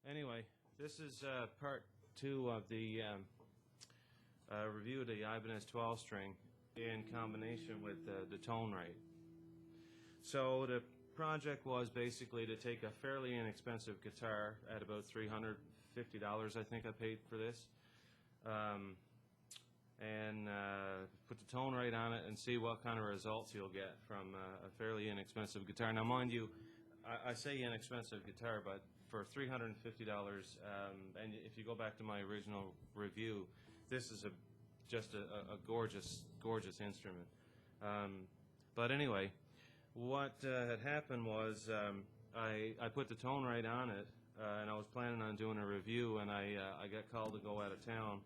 Anyway, this is part 2 of the review of the Ibanez 12 string in combination with the ToneRite. So the project was basically to take a fairly inexpensive guitar at about $350, I think I paid for this, and put the ToneRite on it and see what kind of results you'll get from a fairly inexpensive guitar. Now, mind you, I say inexpensive guitar, but for $350, and if you go back to my original review, this is just a gorgeous, gorgeous instrument. But anyway, what had happened was I put the ToneRite on it, and I was planning on doing a review, and I got called to go out of town,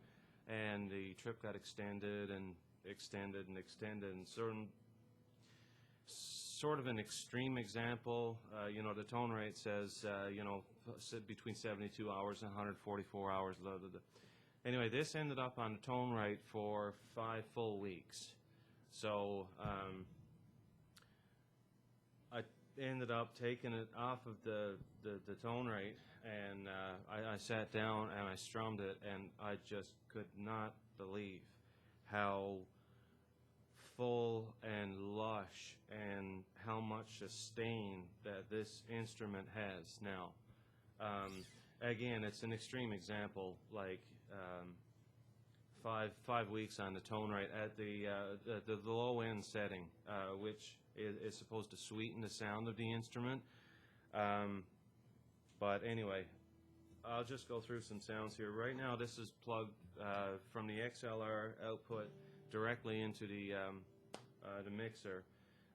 and the trip got extended and extended and extended, and sort of an extreme example, you know, the ToneRite says, you know, between 72 hours and 144 hours. Anyway, this ended up on the ToneRite for 5 full weeks. So I ended up taking it off of the ToneRite, and I sat down and I strummed it, and I just could not believe how full and lush and how much sustain that this instrument has now. Again, it's an extreme example, like 5 weeks on the ToneRite at the low end setting, which is supposed to sweeten the sound of the instrument. But anyway, I'll just go through some sounds here. Right now, this is plugged from the XLR output directly into the mixer,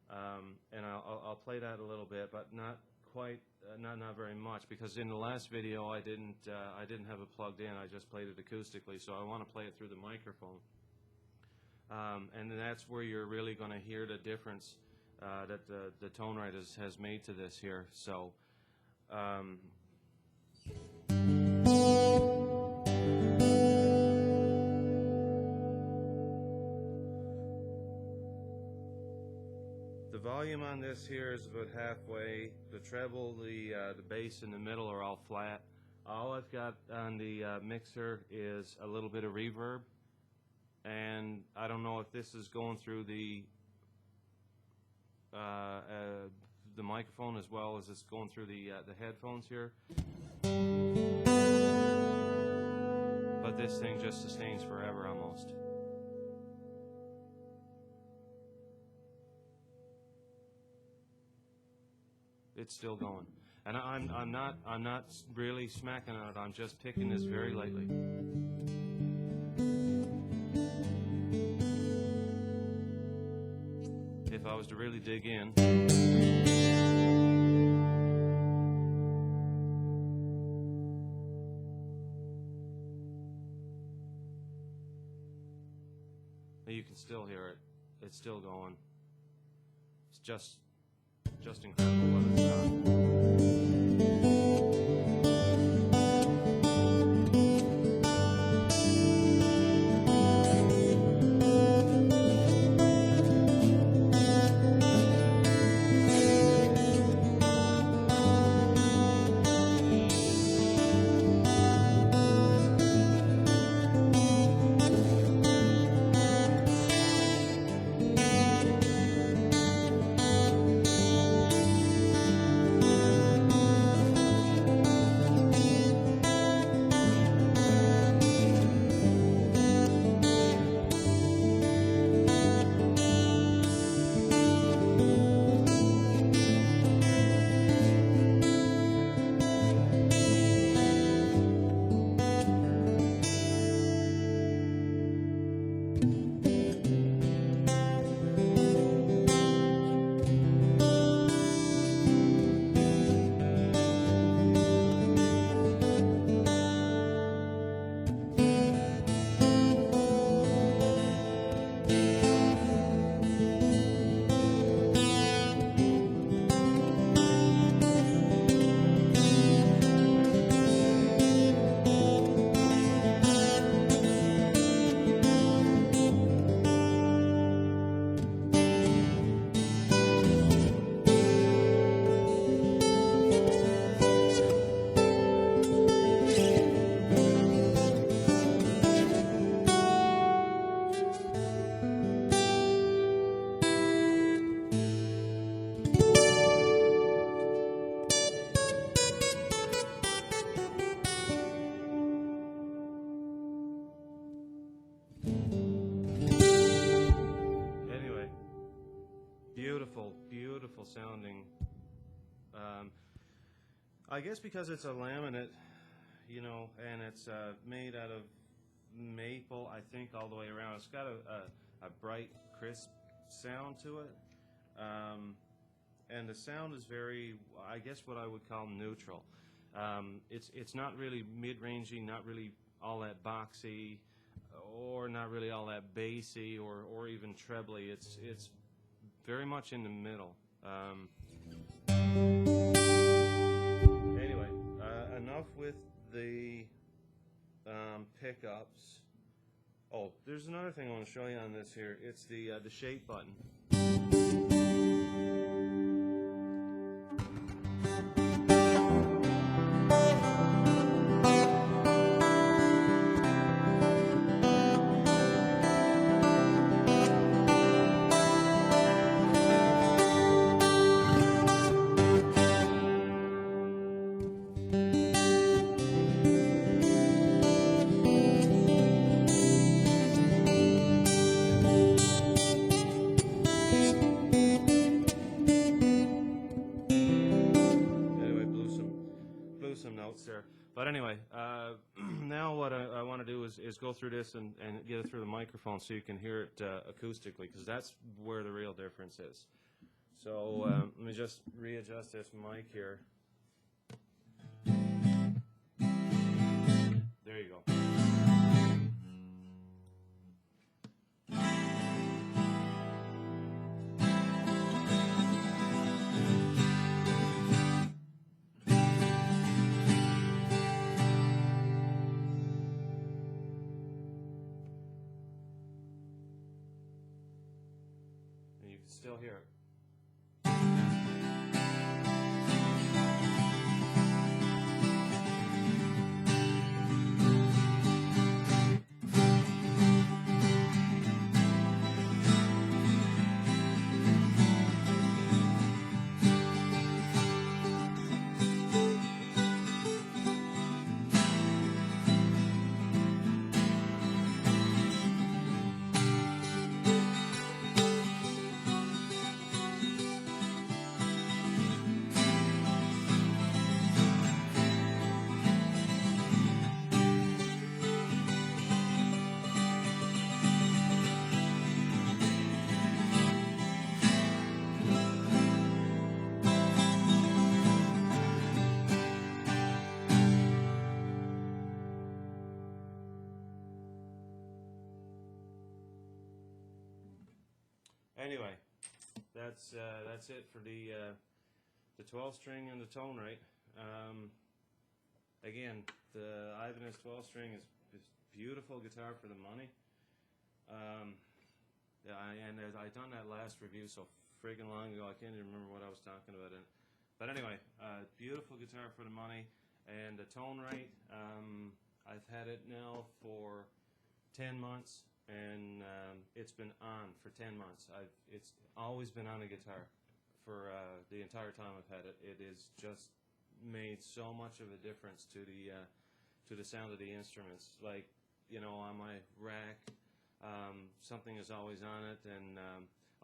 and I'll play that a little bit, but not quite, not very much, because in the last video I didn't have it plugged in. I just played it acoustically, so I want to play it through the microphone, and that's where you're really going to hear the difference that the ToneRite has made to this here. So. The volume on this here is about halfway. The treble, the bass in the middle are all flat. All I've got on the mixer is a little bit of reverb, and I don't know if this is going through the microphone as well as it's going through the headphones here. But this thing just sustains forever almost. It's still going, and I'm not really smacking on it. I'm just picking this very lightly. If I was to really dig in, you can still hear it. It's still going. It's just incredible what it's done. beautiful sounding. I guess because it's a laminate, you know, and it's made out of maple, I think, all the way around. It's got a bright, crisp sound to it. And the sound is very, I guess what I would call neutral. It's not really mid-rangey, not really all that boxy, or not really all that bassy, or even trebly. It's very much in the middle. Anyway, enough with the pickups. Oh, there's another thing I want to show you on this here. It's the shape button. There. But anyway, now what I want to do is go through this and get it through the microphone so you can hear it acoustically, because that's where the real difference is. So let me just readjust this mic here. There you go. Still hear it. Anyway, that's it for the 12-string and the ToneRite. Again, the Ibanez 12-string is beautiful guitar for the money. And I done that last review so friggin' long ago, I can't even remember what I was talking about it. But anyway, beautiful guitar for the money. And the ToneRite, I've had it now for 10 months. And it's been on for 10 months. It's always been on a guitar for the entire time I've had it. It is just made so much of a difference to the sound of the instruments. Like, you know, on my rack, something is always on it, and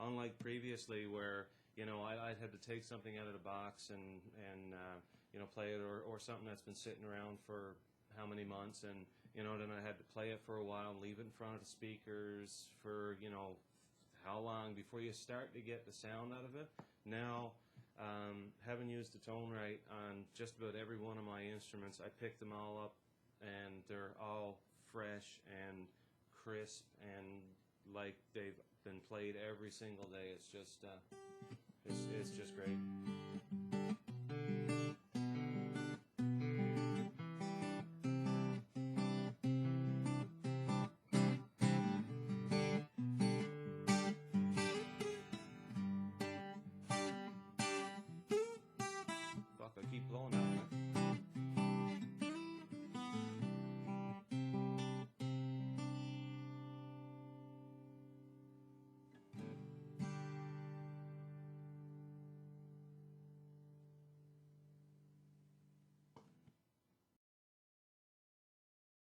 unlike previously where, you know, I'd have to take something out of the box and you know, play it, or something that's been sitting around for how many months, and you know, then I had to play it for a while, leave it in front of the speakers for, you know, how long before you start to get the sound out of it. Now, having used the ToneRite on just about every one of my instruments, I picked them all up, and they're all fresh and crisp and like they've been played every single day. It's just great.